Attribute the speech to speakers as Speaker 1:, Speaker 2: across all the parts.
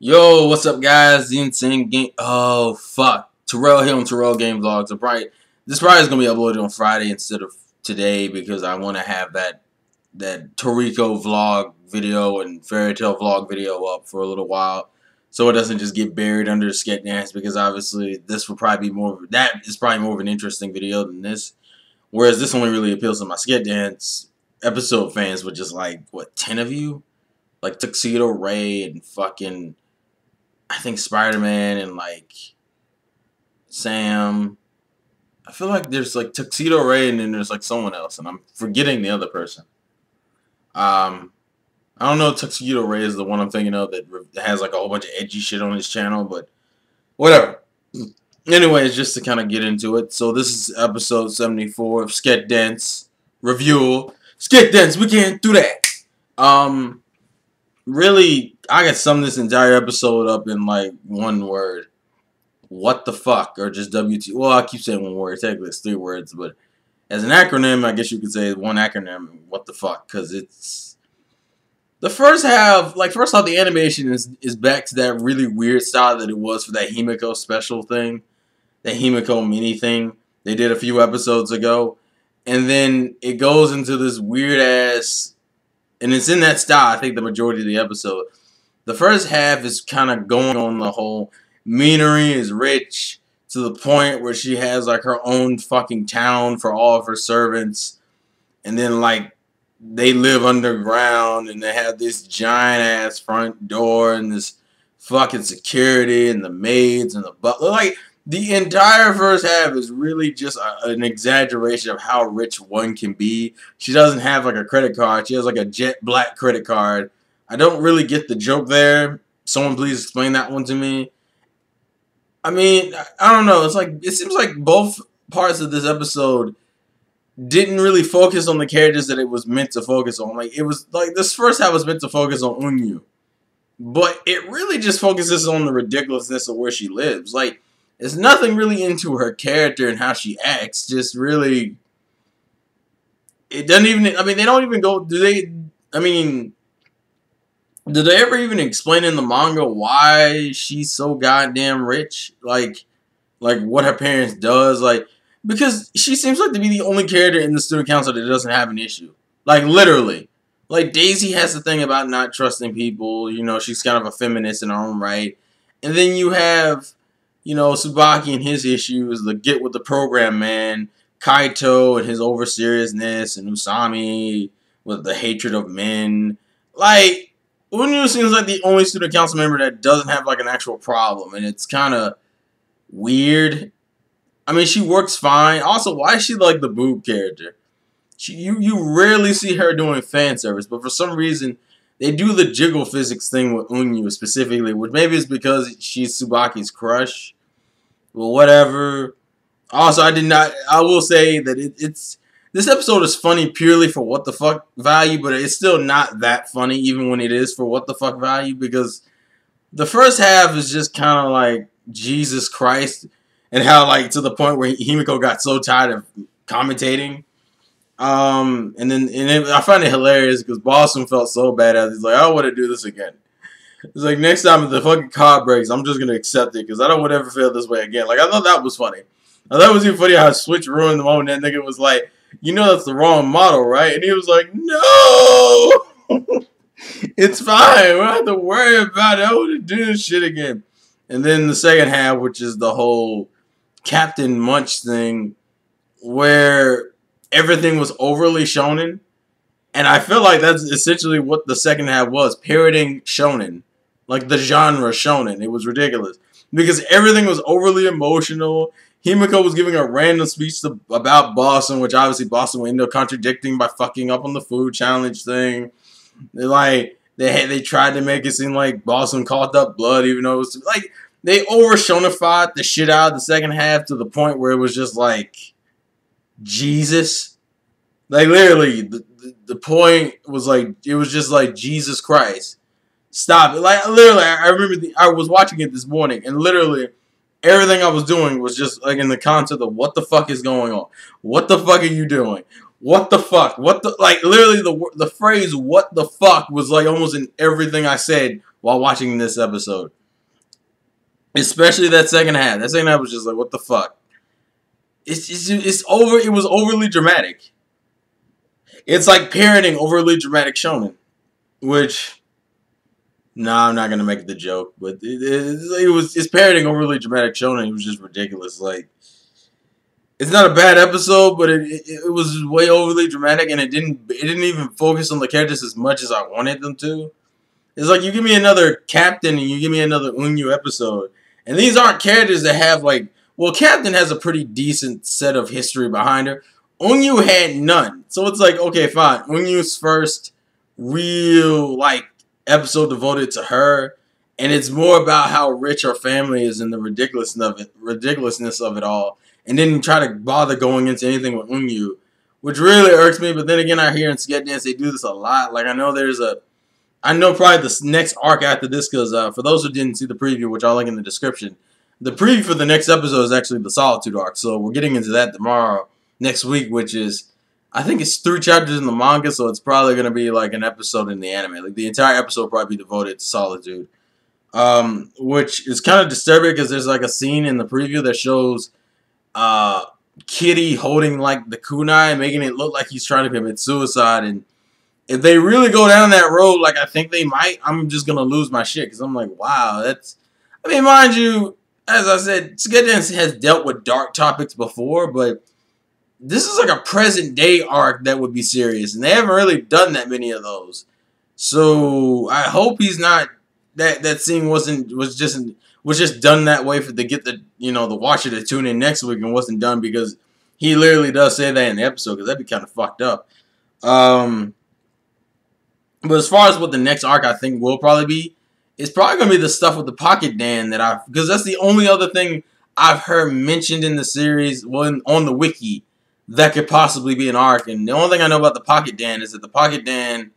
Speaker 1: Yo, what's up, guys? The Insane Game. Oh, fuck. Terrell Hill and Terrell Game Vlogs are probably. This probably is gonna be uploaded on Friday instead of today because I want to have that Toriko vlog video and fairy tale vlog video up for a little while, so it doesn't just get buried under the Sket dance. Because obviously, this will probably be more. That is probably more of an interesting video than this. Whereas this only really appeals to my Sket dance episode fans, which is like what 10 of you, like Tuxedo Ray and fucking. I think Spider-Man and like Sam. I feel like there's like Tuxedo Ray and then there's like someone else, and I'm forgetting the other person. I don't know if Tuxedo Ray is the one I'm thinking of that has like a whole bunch of edgy shit on his channel, but whatever. Anyways, just to kind of get into it. So this is episode 74 of Sket Dance Review. Sket Dance, we can't do that. Really, I could sum this entire episode up in like one word. What the fuck? Or just WTF. Well, I keep saying one word. Technically, it's 3 words. But as an acronym, I guess you could say one acronym. What the fuck? Because it's... The first half... Like, first off, the animation is back to that really weird style that it was for that Himiko special thing. That Himiko mini thing they did a few episodes ago. And then it goes into this weird-ass... And it's in that style, I think, the majority of the episode. The first half is kind of going on the whole Minery is rich to the point where she has, like, her own fucking town for all of her servants. And then, like, they live underground and they have this giant-ass front door and this fucking security and the maids and the butler. Like, the entire first half is really just an exaggeration of how rich one can be. She doesn't have like a credit card. She has like a jet black credit card. I don't really get the joke there. Someone please explain that one to me. I mean, I don't know. It's like, it seems like both parts of this episode didn't really focus on the characters that it was meant to focus on. Like, it was like this first half was meant to focus on Unyu. But it really just focuses on the ridiculousness of where she lives. Like, there's nothing really into her character and how she acts. Just really... It doesn't even... I mean, they don't even go... Do they... I mean... Do they ever even explain in the manga why she's so goddamn rich? Like what her parents does? Like... Because she seems like to be the only character in the student council that doesn't have an issue. Like, literally. Like, Daisy has the thing about not trusting people. You know, she's kind of a feminist in her own right. And then you have... You know, Tsubaki and his issues, the get with the program man, Kaito and his over-seriousness, and Usami with the hatred of men. Like, Unyu seems like the only student council member that doesn't have, like, an actual problem, and it's kind of weird. I mean, she works fine. Also, why is she, like, the boob character? You rarely see her doing fan service, but for some reason... They do the jiggle physics thing with Unyu specifically, which maybe it's because she's Tsubaki's crush. Well, whatever. Also, I will say that this episode is funny purely for what the fuck value, but it's still not that funny even when it is for what the fuck value, because the first half is just kind of like Jesus Christ, and how like to the point where Himiko got so tired of commentating. I find it hilarious because Boston felt so bad at it. He's like, I don't want to do this again. It's like, next time if the fucking car breaks, I'm just going to accept it because I don't want to ever feel this way again. Like, I thought that was funny. I thought it was even funny how Switch ruined the moment that nigga was like, you know that's the wrong model, right? And he was like, no! It's fine. We don't have to worry about it. I want to do this shit again. And then the second half, which is the whole Captain Munch thing, where... everything was overly shonen, and I feel like that's essentially what the second half was, parroting shonen, like the genre shonen. It was ridiculous because everything was overly emotional. Himiko was giving a random speech about Boston, which obviously Boston will end up contradicting by fucking up on the food challenge thing. They tried to make it seem like Boston coughed up blood, even though it was like they over shonified the shit out of the second half to the point where it was just like. Jesus, like literally, the point was like it was just like Jesus Christ, stop it! Like literally, I remember I was watching it this morning, and literally everything I was doing was just like in the concept of what the fuck is going on, what the fuck are you doing, what the fuck, what the like literally the phrase what the fuck was like almost in everything I said while watching this episode. Especially that second half. That second half was just like, what the fuck? It's over. It was overly dramatic. It's like parroting overly dramatic shonen, which, nah, I'm not gonna make the joke, but it's parroting overly dramatic shonen. It was just ridiculous. Like, it's not a bad episode, but it was way overly dramatic, and it didn't even focus on the characters as much as I wanted them to. It's like you give me another Captain and you give me another Unyu episode, and these aren't characters that have like. Well, Captain has a pretty decent set of history behind her. Unyu had none. So it's like, okay, fine. Unyu's first real, like, episode devoted to her. And it's more about how rich her family is and the ridiculousness of it all. And didn't try to bother going into anything with Unyu. Which really irks me. But then again, I hear in Sket Dance they do this a lot. Like, I know probably the next arc after this. Because for those who didn't see the preview, which I'll link in the description. The preview for the next episode is actually the Solitude arc, so we're getting into that next week, which is, I think it's 3 chapters in the manga, so it's probably going to be like an episode in the anime. Like, the entire episode will probably be devoted to Solitude, which is kind of disturbing because there's like a scene in the preview that shows Kitty holding like the kunai, making it look like he's trying to commit suicide, and if they really go down that road, like I think they might, I'm just going to lose my shit, because I'm like, wow, I mean, mind you, as I said, Sket Dance has dealt with dark topics before, but this is like a present day arc that would be serious, and they haven't really done that many of those. So I hope he's not that scene was just done that way to get the the watcher to tune in next week and wasn't done because he literally does say that in the episode, because that'd be kind of fucked up. But as far as what the next arc I think will probably be. It's probably going to be the stuff with the Pocket Dan because that's the only other thing I've heard mentioned in the series, on the wiki, that could possibly be an arc. And the only thing I know about the Pocket Dan is that the Pocket Dan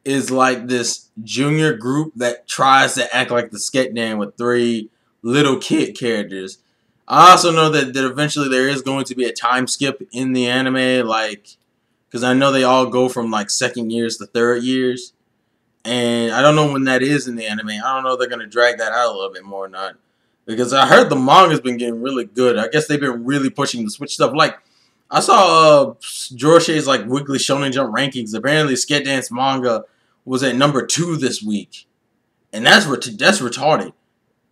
Speaker 1: is like this junior group that tries to act like the Sket Dan with 3 little kid characters. I also know that eventually there is going to be a time skip in the anime, like, because I know they all go from like 2nd years to 3rd years. And I don't know when that is in the anime. I don't know if they're going to drag that out a little bit more or not. Because I heard the manga's been getting really good. I guess they've been really pushing the Switch stuff. Like, I saw Joroshi's like weekly Shonen Jump rankings. Apparently, Sket Dance manga was at number 2 this week. And that's retarded.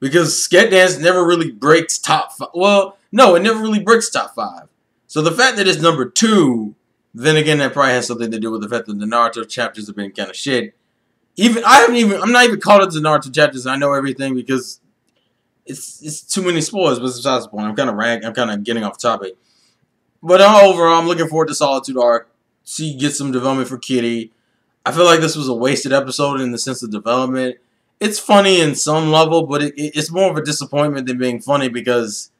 Speaker 1: Because Sket Dance never really breaks top 5. Well, no, it never really breaks top 5. So the fact that it's number 2, then again, that probably has something to do with the fact that the Naruto chapters have been kind of shit. I'm not even caught up to Naruto chapters. I know everything because it's too many spoilers. But besides the point, I'm kind of getting off topic. But overall, I'm looking forward to Solitude arc. She gets some development for Kitty. I feel like this was a wasted episode in the sense of development. It's funny in some level, but it's more of a disappointment than being funny because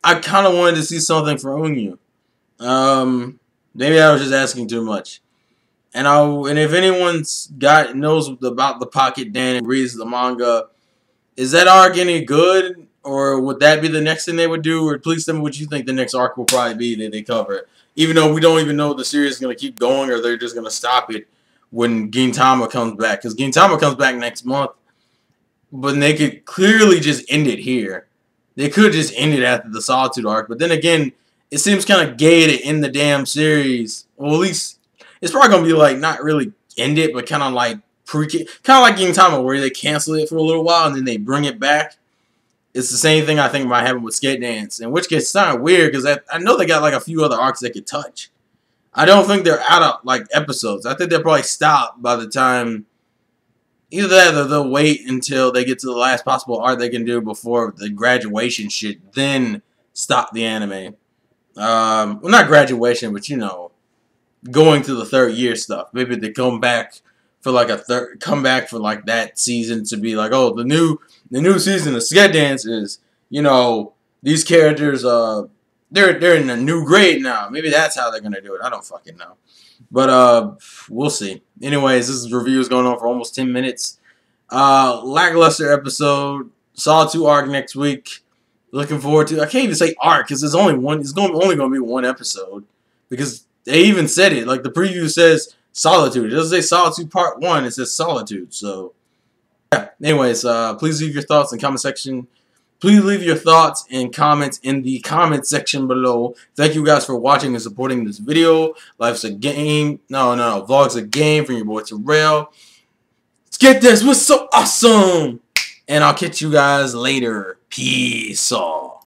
Speaker 1: I kind of wanted to see something for Unyu. Maybe I was just asking too much. And if anyone's knows about the Pocket Dan and reads the manga, is that arc any good? Or would that be the next thing they would do? Or please tell me what you think the next arc will probably be that they cover. Even though we don't even know if the series is going to keep going or they're just going to stop it when Gintama comes back. Because Gintama comes back next month. But they could clearly just end it here. They could just end it after the Solitude arc. But then again, it seems kind of gay to end the damn series. Well, at least it's probably going to be like not really end it, but kind of like Gintama where they cancel it for a little while and then they bring it back. It's the same thing I think might happen with Sket Dance. In which case it's kind of weird because I know they got like a few other arcs they could touch. I don't think they're out of like episodes. I think they'll probably stop by the time either that or they'll wait until they get to the last possible arc they can do before the graduation shit, then stop the anime. Well, not graduation, but going to the 3rd year stuff. Maybe they come back for like that season to be like, oh, the new season of Sket Dance is, these characters they're in a new grade now. Maybe that's how they're gonna do it. I don't fucking know. But we'll see. Anyways, this review is going on for almost 10 minutes. Lackluster episode. Solitude arc next week. Looking forward to. I can't even say arc because there's only one. It's only going to be 1 episode because they even said it. Like the preview says Solitude. It doesn't say Solitude Part 1. It says Solitude. So Yeah. Anyways, please leave your thoughts in the comment section. Please leave your thoughts and comments in the comment section below. Thank you guys for watching and supporting this video. Life's a game. No. Vlog's a game from your boy Terrell. Let's get this. We're so awesome. And I'll catch you guys later. Peace off.